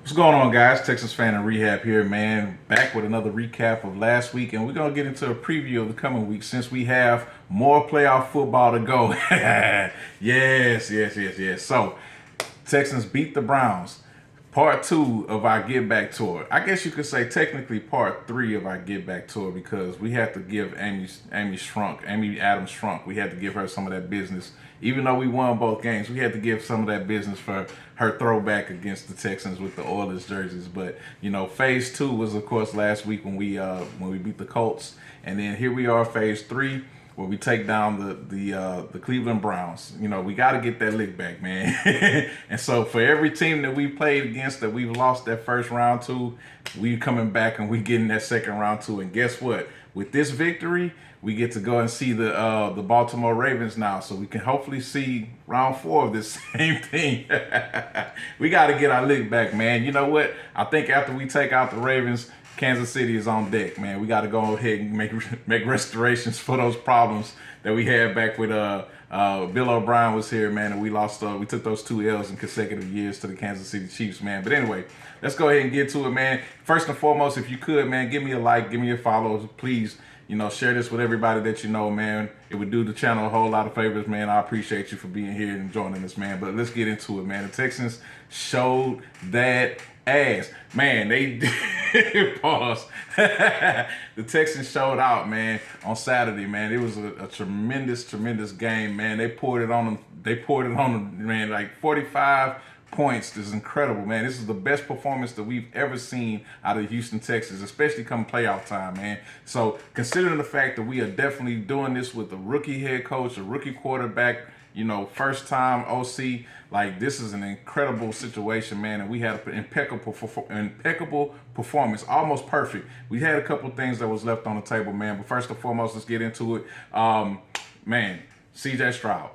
What's going on, guys? Texans fan and rehab here, man. Back with another recap of last week, and we're gonna get into a preview of the coming week since we have more playoff football to go. Yes. So, Texans beat the Browns. Part two of our Get Back tour. I guess you could say technically part three of our Get Back tour because we had to give Amy Adams Shrunk. We had to give her some of that business. Even though we won both games, we had to give some of that business for her throwback against the Texans with the Oilers jerseys. But phase two was of course last week when we beat the Colts, and then here we are, phase three where we take down the Cleveland Browns. We got to get that lick back, man. And so for every team that we played against that we've lost that first round to, we coming back and we getting that second round too. And guess what? With this victory, we get to go and see the Baltimore Ravens now, so we can hopefully see round four of this same thing. We got to get our lick back, man. You know what? I think after we take out the Ravens, Kansas City is on deck, man. We got to go ahead and make restorations for those problems that we had back with Bill O'Brien was here, man, and we lost. We took those two L's in consecutive years to the Kansas City Chiefs, man. But anyway, let's go ahead and get to it, man. First and foremost, if you could, man, give me a like, give me a follow, please. Share this with everybody that you know, man. It would do the channel a whole lot of favors, man. I appreciate you for being here and joining us, man. But let's get into it, man. The Texans showed that ass. Man, they pause. The Texans showed out, man, on Saturday, man. It was a tremendous game, man. They poured it on them. Man, like 45 points. This is incredible, man. This is the best performance that we've ever seen out of Houston, Texas, especially come playoff time, man. So considering the fact that we are definitely doing this with a rookie head coach, a rookie quarterback, first time OC, like this is an incredible situation, man. And we had an impeccable performance, almost perfect. We had a couple things that was left on the table, man. But first and foremost, let's get into it. Man, CJ Stroud.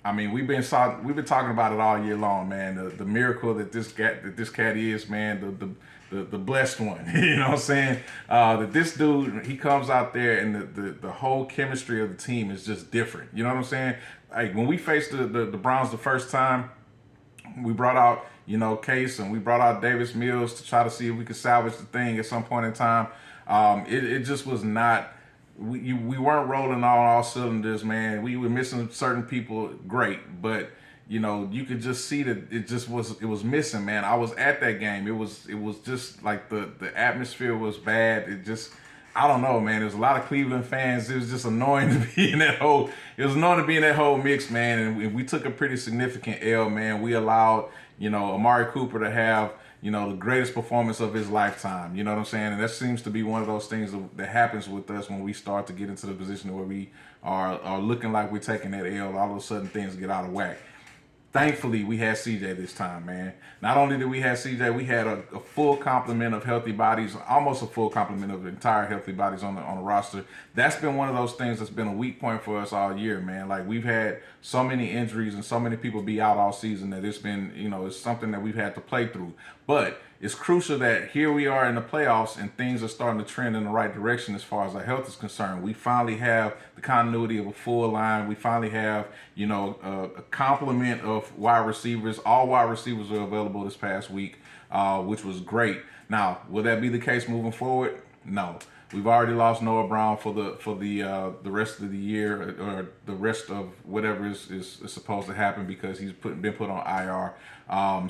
I mean, we've been talking about it all year long, man. The miracle that this cat is, man. The blessed one. You know what I'm saying? That this dude, he comes out there and the whole chemistry of the team is just different. You know what I'm saying? Like when we faced the Browns the first time, we brought out Case and we brought out Davis Mills to try to see if we could salvage the thing at some point in time. It just was not. We weren't rolling on all cylinders, man. We were missing certain people, great, but you could just see that it was missing, man. I was at that game. It was just like the atmosphere was bad. I don't know, man. There's a lot of Cleveland fans. It was just annoying to be in that whole. It was annoying to be in that whole mix, man. And we took a pretty significant L, man. We allowed Amari Cooper to have the greatest performance of his lifetime. You know what I'm saying? And that seems to be one of those things that happens with us when we start to get into the position where we are looking like we're taking that L. All of a sudden, things get out of whack. Thankfully, we had CJ this time, man. Not only did we have CJ, we had a full complement of healthy bodies, almost a full complement of entire healthy bodies on the roster. That's been one of those things that's been a weak point for us all year, man. Like we've had so many injuries and so many people be out all season that it's been, it's something that we've had to play through. But it's crucial that here we are in the playoffs and things are starting to trend in the right direction as far as our health is concerned. We finally have the continuity of a full line. We finally have, a complement of wide receivers. All wide receivers are available this past week, which was great. Now, will that be the case moving forward? No. We've already lost Noah Brown for the rest of the year or the rest of whatever is supposed to happen because he's been put on IR.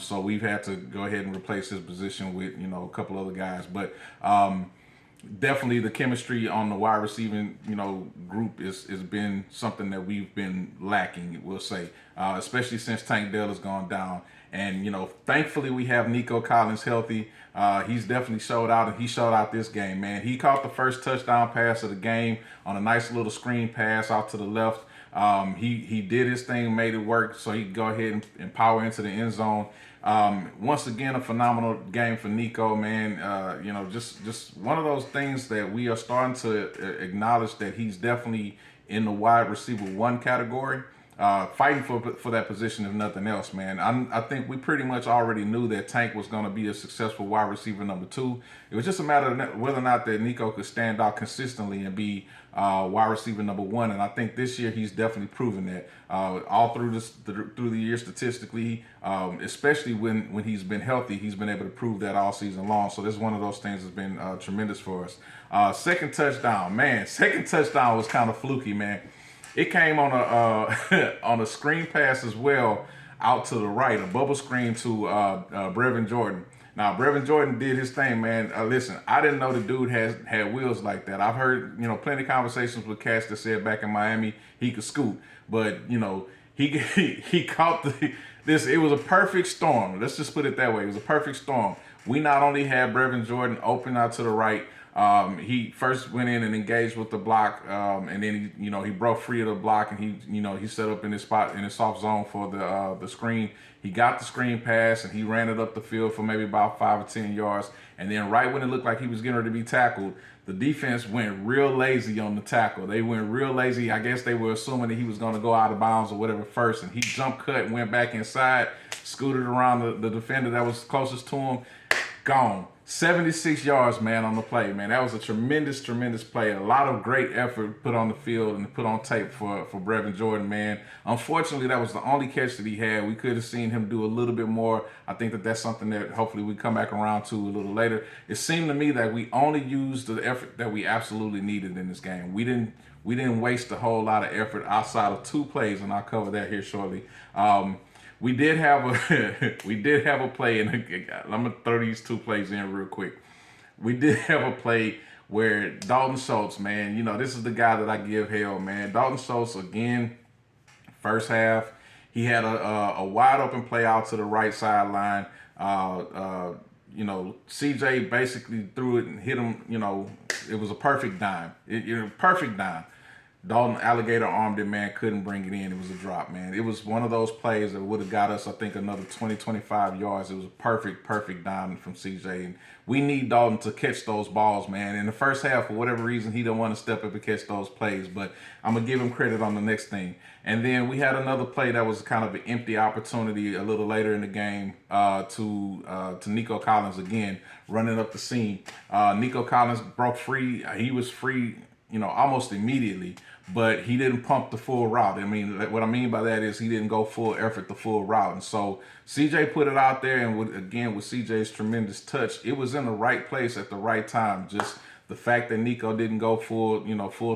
So we've had to go ahead and replace his position with a couple other guys, but definitely the chemistry on the wide receiving group has been something that we've been lacking, we'll say, especially since Tank Dell has gone down. And thankfully we have Nico Collins healthy. He's definitely showed out, and he showed out this game, man. He caught the first touchdown pass of the game on a nice little screen pass out to the left. He did his thing, made it work, so he could go ahead and power into the end zone. Once again, a phenomenal game for Nico, man. Just one of those things that we are starting to acknowledge that he's definitely in the wide receiver one category. fighting for that position if nothing else, man. I think we pretty much already knew that Tank was going to be a successful wide receiver number two. It was just a matter of whether or not that Nico could stand out consistently and be wide receiver number one. And I think this year he's definitely proven that all through through the year statistically, especially when he's been healthy, he's been able to prove that all season long. So this is one of those things that's been tremendous for us. Second touchdown, man. Second touchdown was kind of fluky, man. It came on a on a screen pass as well, out to the right, a bubble screen to Brevin Jordan. Now Brevin Jordan did his thing, man. Listen, I didn't know the dude had wheels like that. I've heard plenty of conversations with cats that said back in Miami he could scoot, but he caught this. It was a perfect storm. Let's just put it that way. It was a perfect storm. We not only had Brevin Jordan open out to the right. He first went in and engaged with the block, and then he broke free of the block, and he set up in his spot in his soft zone for the screen. He got the screen pass and he ran it up the field for maybe about 5 or 10 yards, and then right when it looked like he was getting ready to be tackled, the defense went real lazy on the tackle. They went real lazy. I guess they were assuming that he was going to go out of bounds or whatever first, and he jump cut and went back inside, scooted around the defender that was closest to him, gone. 76 yards, man, on the play, man. That was a tremendous, tremendous play. A lot of great effort put on the field and put on tape for Brevin Jordan, man. Unfortunately, that was the only catch that he had. We could have seen him do a little bit more. I think that that's something that hopefully we come back around to a little later. It seemed to me that we only used the effort that we absolutely needed in this game. We didn't waste a whole lot of effort outside of two plays, and I'll cover that here shortly. We did have a play, and I'm gonna throw these two plays in real quick. We did have a play where Dalton Schultz, man, this is the guy that I give hell, man. Dalton Schultz again, first half, he had a wide open play out to the right sideline. CJ basically threw it and hit him. It was a perfect dime. Perfect dime. Dalton alligator armed it, man, couldn't bring it in. It was a drop, man. It was one of those plays that would have got us, I think, another 20, 25 yards. It was a perfect diamond from CJ. And we need Dalton to catch those balls, man. In the first half, for whatever reason, he didn't want to step up and catch those plays. But I'm going to give him credit on the next thing. And then we had another play that was kind of an empty opportunity a little later in the game to Nico Collins again, running up the seam. Nico Collins broke free. He was free, almost immediately. But he didn't pump the full route. I mean, what I mean by that is he didn't go full effort the full route. And so CJ put it out there, and with CJ's tremendous touch, it was in the right place at the right time. Just the fact that Nico didn't go full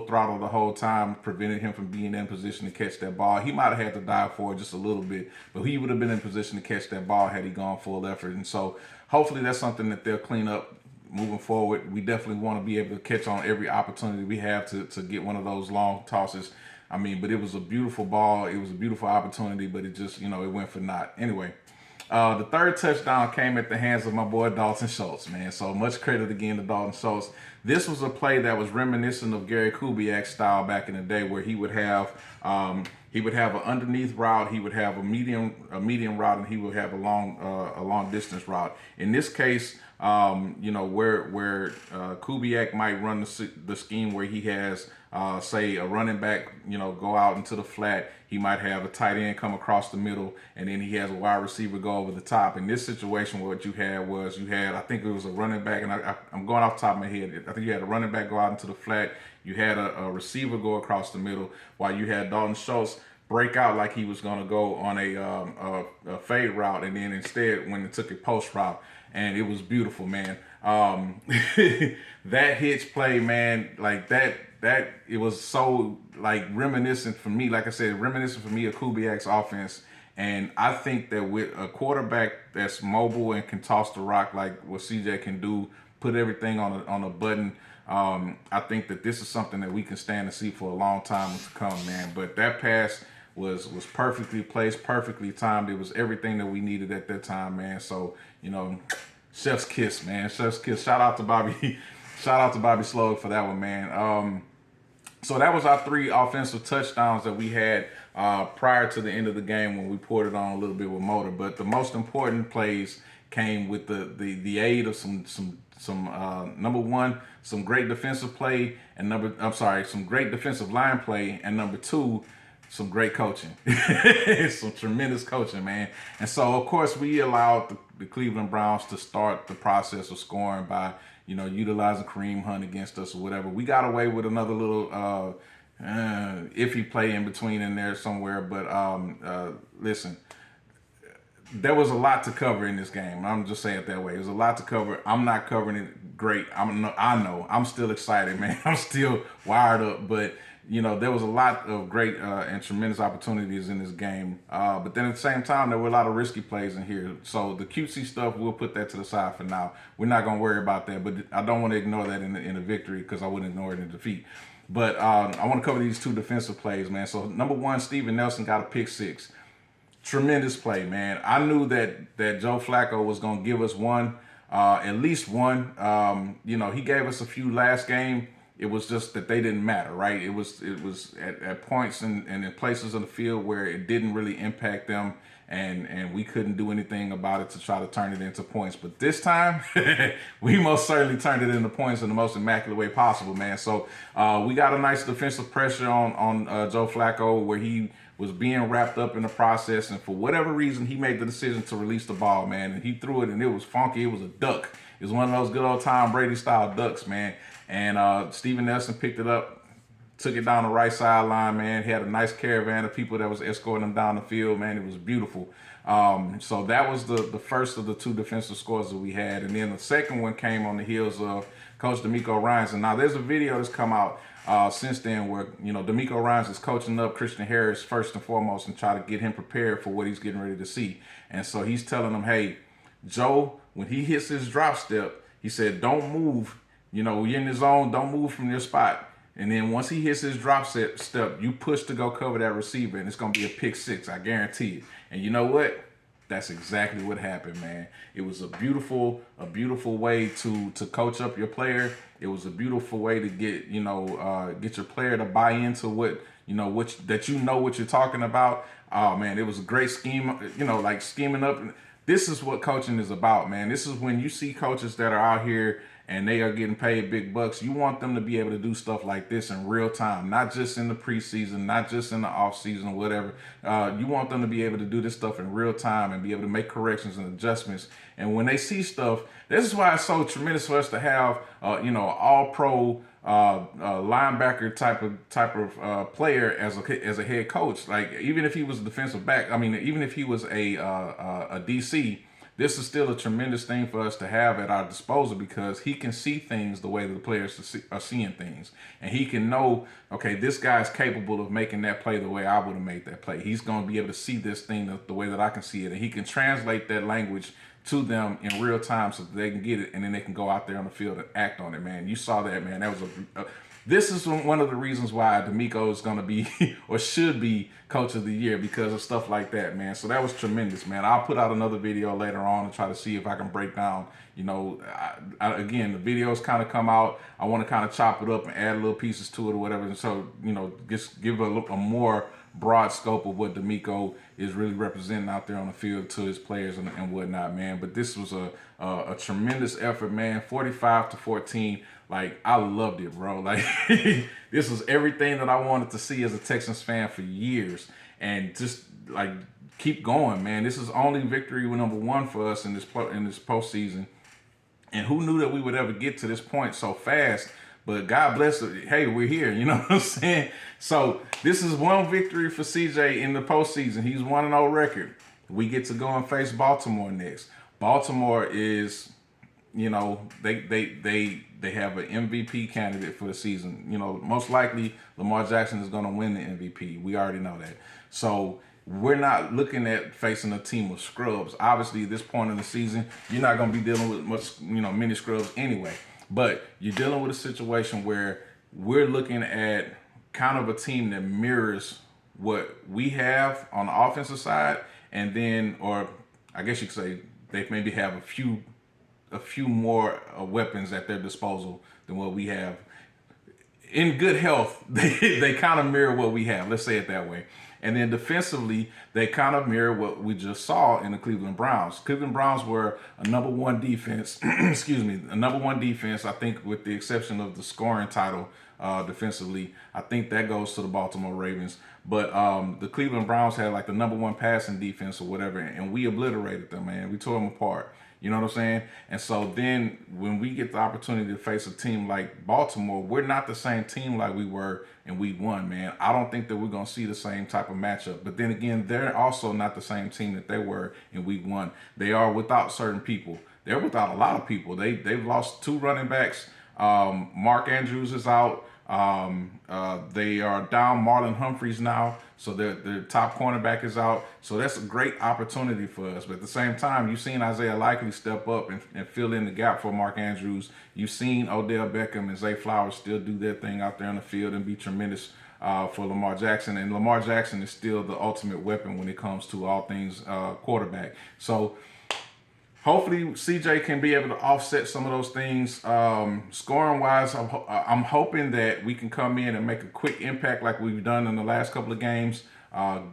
throttle the whole time prevented him from being in position to catch that ball. He might have had to dive for it just a little bit, but he would have been in position to catch that ball had he gone full effort. And so hopefully that's something that they'll clean up moving forward. We definitely want to be able to catch on every opportunity we have to get one of those long tosses. I mean, but it was a beautiful ball. It was a beautiful opportunity, but it just, it went for naught. Anyway, the third touchdown came at the hands of my boy Dalton Schultz, man. So much credit again to Dalton Schultz. This was a play that was reminiscent of Gary Kubiak's style back in the day, where he would have an underneath route, he would have a medium route, and he would have a long distance route. In this case, where Kubiak might run the scheme where he has, say, a running back, go out into the flat. He might have a tight end come across the middle, and then he has a wide receiver go over the top. In this situation, what you had, I think it was a running back, and I'm going off the top of my head. I think you had a running back go out into the flat. You had a receiver go across the middle, while you had Dalton Schultz break out like he was going to go on a fade route, and then instead when it took a post route, and it was beautiful, man. That hitch play, man, like that it was so like reminiscent for me. Like I said, reminiscent for me of Kubiak's offense. And I think that with a quarterback that's mobile and can toss the rock like what CJ can do, put everything on a button. I think that this is something that we can stand and see for a long time to come, man. But that pass was perfectly placed, perfectly timed. It was everything that we needed at that time, man. So, chef's kiss, man. Chef's kiss. Shout out to Bobby Sloag for that one, man. So that was our 3 offensive touchdowns that we had prior to the end of the game when we poured it on a little bit with motor. But the most important plays came with the aid of some number one, some great defensive play, and some great defensive line play, and number 2, some great coaching, some tremendous coaching, man. And so, of course, we allowed the Cleveland Browns to start the process of scoring by, utilizing Kareem Hunt against us or whatever. We got away with another little iffy play in between in there somewhere. But listen, there was a lot to cover in this game. I'm just saying it that way. There's a lot to cover. I'm not covering it great. I know. I'm still excited, man. I'm still wired up. But, there was a lot of great and tremendous opportunities in this game. But then at the same time, there were a lot of risky plays in here. So the cutesy stuff, we'll put that to the side for now. We're not going to worry about that. But I don't want to ignore that in the victory because I wouldn't ignore it in defeat. But I want to cover these two defensive plays, man. So number one, Steven Nelson got a pick six. Tremendous play, man. I knew that Joe Flacco was going to give us one, at least one. He gave us a few last game. It was just that they didn't matter, right? It was at points and in places of the field where it didn't really impact them, and we couldn't do anything about it to try to turn it into points. But this time, we most certainly turned it into points in the most immaculate way possible, man. So we got a nice defensive pressure on Joe Flacco where he was being wrapped up in the process, and for whatever reason, he made the decision to release the ball, man. And he threw it, and it was funky. It was a duck. It was one of those good old Tom Brady style ducks, man. And Steven Nelson picked it up, took it down the right sideline, man. He had a nice caravan of people that was escorting him down the field, man. It was beautiful. So that was the first of the two defensive scores that we had. And then the second one came on the heels of Coach DeMeco Ryans. And now there's a video that's come out since then where, DeMeco Ryans is coaching up Christian Harris first and foremost and try to get him prepared for what he's getting ready to see. And so he's telling him, hey, Joe, when he hits his drop step, he said, don't move. You're in the zone, don't move from your spot. And then once he hits his drop step, you push to go cover that receiver, and it's going to be a pick six, I guarantee it. And you know what? That's exactly what happened, man. It was a beautiful way to coach up your player. It was a beautiful way to get your player to buy into what you're talking about. Oh man, it was a great scheme. Like scheming up. This is what coaching is about, man. This is when you see coaches that are out here and they are getting paid big bucks. You want them to be able to do stuff like this in real time, not just in the preseason, not just in the off season, whatever. You want them to be able to do this stuff in real time and be able to make corrections and adjustments. And when they see stuff, this is why it's so tremendous for us to have, all pro linebacker type of player as a head coach. Like even if he was a defensive back, even if he was a DC. This is still a tremendous thing for us to have at our disposal because he can see things the way that the players are seeing things. And he can know, okay, this guy is capable of making that play the way I would have made that play. He's going to be able to see this thing the way that I can see it. And he can translate that language to them in real time so that they can get it and then they can go out there on the field and act on it, man. You saw that, man. That was this is one of the reasons why DeMeco is going to be or should be coach of the year because of stuff like that, man. So that was tremendous, man. I'll put out another video later on and try to see if I can break down, again, the videos kind of come out. I want to kind of chop it up and add little pieces to it or whatever. And so, just give a more broad scope of what DeMeco is really representing out there on the field to his players and whatnot, man. But this was a tremendous effort, man. 45-14. Like, I loved it, bro. Like, this was everything that I wanted to see as a Texans fan for years. And just, like, keep going, man. This is only victory number one for us in this postseason. And who knew that we would ever get to this point so fast? But God bless it. Hey, we're here. You know what I'm saying? So this is one victory for CJ in the postseason. He's 1-0 record. We get to go and face Baltimore next. Baltimore is, they have an MVP candidate for the season. Most likely Lamar Jackson is going to win the MVP. We already know that. So we're not looking at facing a team of scrubs. Obviously, at this point in the season, you're not going to be dealing with many scrubs anyway. But you're dealing with a situation where we're looking at kind of a team that mirrors what we have on the offensive side, and then, or I guess you could say they maybe have a few more weapons at their disposal than what we have. In good health, they kind of mirror what we have. Let's say it that way. And then defensively, they kind of mirror what we just saw in the Cleveland Browns. Cleveland Browns were a number one defense, a number one defense, I think with the exception of the scoring title defensively. I think that goes to the Baltimore Ravens. But the Cleveland Browns had like the #1 passing defense or whatever, and we obliterated them, man. We tore them apart. You know what I'm saying? And so then when we get the opportunity to face a team like Baltimore, we're not the same team like we were in week 1, man. I don't think that we're going to see the same type of matchup. But then again, they're also not the same team that they were in week 1. They are without certain people. They're without a lot of people. They've lost 2 running backs. Mark Andrews is out. They are down Marlon Humphreys now, so their top cornerback is out. So that's a great opportunity for us. But at the same time, you've seen Isaiah Likely step up and fill in the gap for Mark Andrews. You've seen Odell Beckham and Zay Flowers still do their thing out there on the field and be tremendous for Lamar Jackson. And Lamar Jackson is still the ultimate weapon when it comes to all things quarterback. So hopefully CJ can be able to offset some of those things. Scoring wise, I'm hoping that we can come in and make a quick impact like we've done in the last couple of games.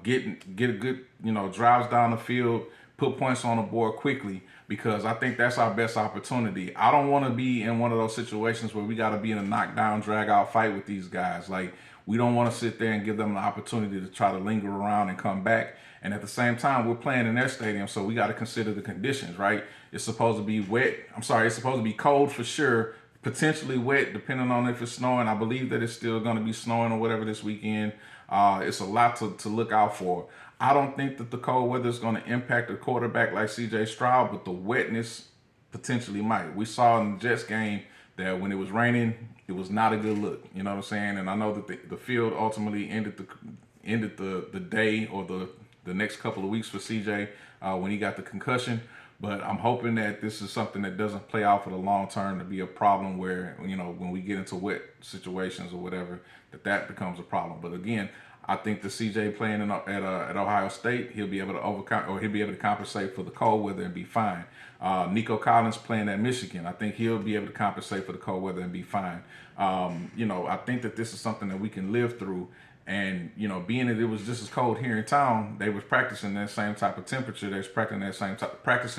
Get a good, drives down the field, put points on the board quickly, because I think that's our best opportunity. I don't want to be in one of those situations where we got to be in a knockdown, drag out fight with these guys. Like, we don't want to sit there and give them the opportunity to try to linger around and come back. And at the same time, we're playing in their stadium, so we got to consider the conditions, right? It's supposed to be wet. It's supposed to be cold for sure, potentially wet, depending on if it's snowing. I believe that it's still going to be snowing or whatever this weekend. It's a lot to look out for. I don't think that the cold weather is going to impact a quarterback like C.J. Stroud, but the wetness potentially might. We saw in the Jets game that when it was raining, it was not a good look. You know what I'm saying? And I know that the field ultimately ended the day or the next couple of weeks for CJ when he got the concussion. But I'm hoping that this is something that doesn't play out for the long term to be a problem where, when we get into wet situations or whatever, that becomes a problem. But again, I think the CJ playing at Ohio State, he'll be able to overcome, or he'll be able to compensate for the cold weather and be fine. Nico Collins playing at Michigan, I think he'll be able to compensate for the cold weather and be fine. I think that this is something that we can live through. And, being that it was just as cold here in town, they was practicing that same type of temperature. They was practicing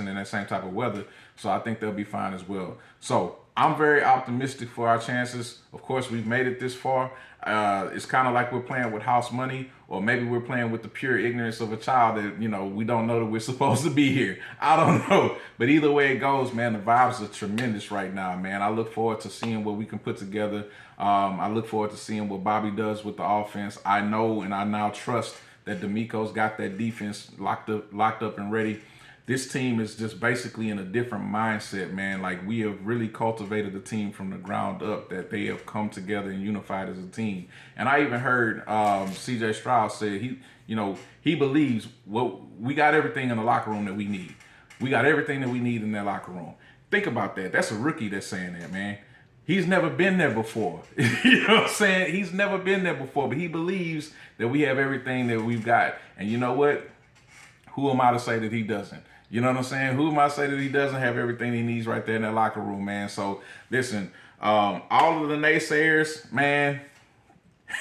in that same type of weather. So I think they'll be fine as well. So I'm very optimistic for our chances. Of course, we've made it this far. It's kind of like we're playing with house money, or maybe we're playing with the pure ignorance of a child that, we don't know that we're supposed to be here. I don't know. But either way it goes, man, the vibes are tremendous right now, man. I look forward to seeing what we can put together. I look forward to seeing what Bobby does with the offense. I know and I now trust that D'Amico's got that defense locked up and ready. This team is just basically in a different mindset, man. Like, we have really cultivated the team from the ground up, that they have come together and unified as a team. And I even heard C.J. Stroud say he believes we got everything in the locker room that we need. We got everything that we need in that locker room. Think about that. That's a rookie that's saying that, man. He's never been there before. You know what I'm saying? He's never been there before, but he believes that we have everything that we've got. And you know what? Who am I to say that he doesn't? You know what I'm saying? Who am I to say that he doesn't have everything he needs right there in that locker room, man? So, listen, all of the naysayers, man,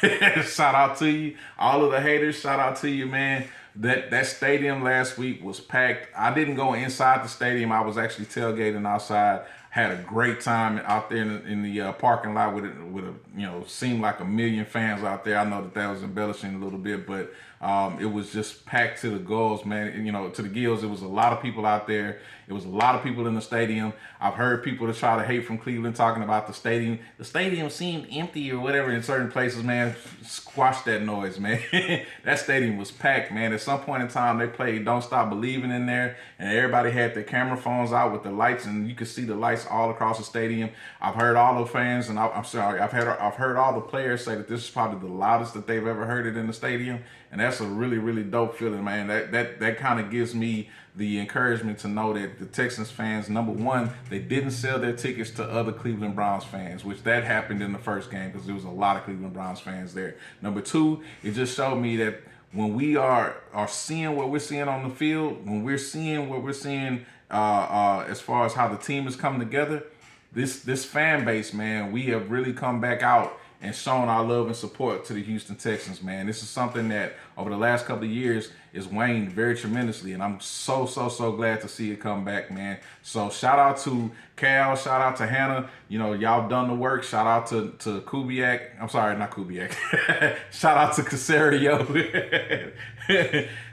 shout out to you. All of the haters, shout out to you, man. That stadium last week was packed. I didn't go inside the stadium. I was actually tailgating outside. Had a great time out there in the parking lot with seemed like 1 million fans out there. I know that was embellishing a little bit, but it was just packed to the gills, man. To the gills. It was a lot of people out there. It was a lot of people in the stadium. I've heard people that try to hate from Cleveland talking about the stadium. The stadium seemed empty or whatever in certain places, man. Squash that noise, man. That stadium was packed, man. At some point in time, they played Don't Stop Believing in there, and everybody had their camera phones out with the lights, and you could see the lights all across the stadium. I've heard all the fans, and I've heard all the players say that this is probably the loudest that they've ever heard it in the stadium, and that's a really, really dope feeling, man. That kind of gives me the encouragement to know that the Texans fans, number one, they didn't sell their tickets to other Cleveland Browns fans, which that happened in the first game because there was a lot of Cleveland Browns fans there. Number two, it just showed me that when we are seeing what we're seeing on the field, when we're seeing what we're seeing as far as how the team has come together, this fan base, man, we have really come back out and shown our love and support to the Houston Texans, man. This is something that over the last couple of years is waned very tremendously, and I'm so glad to see it come back, man. So shout out to Cal, shout out to Hannah. You know, y'all done the work. Shout out to Kubiak. I'm sorry, not Kubiak. Shout out to Casario.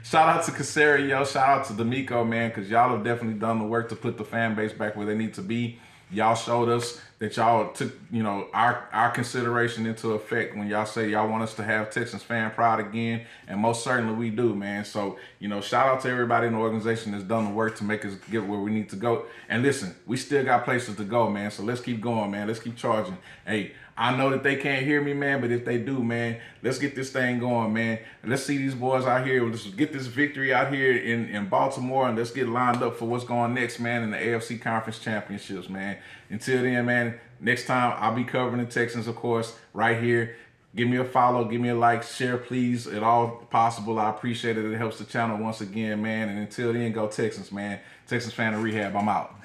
Shout out to Casario. Shout out to D'Amico, man, because y'all have definitely done the work to put the fan base back where they need to be. Y'all showed us that y'all took, you know, our consideration into effect when y'all say y'all want us to have Texans fan pride again, and most certainly we do, man. So, you know, shout out to everybody in the organization that's done the work to make us get where we need to go. And listen, we still got places to go, man. So let's keep going, man. Let's keep charging. Hey, I know that they can't hear me, man, but if they do, man, let's get this thing going, man. Let's see these boys out here. Let's get this victory out here in Baltimore, and let's get lined up for what's going next, man, in the AFC Conference Championships, man. Until then, man, next time I'll be covering the Texans, of course, right here. Give me a follow, give me a like, share, please, at all possible. I appreciate it. It helps the channel once again, man. And until then, go Texans, man. Texans fan of rehab, I'm out.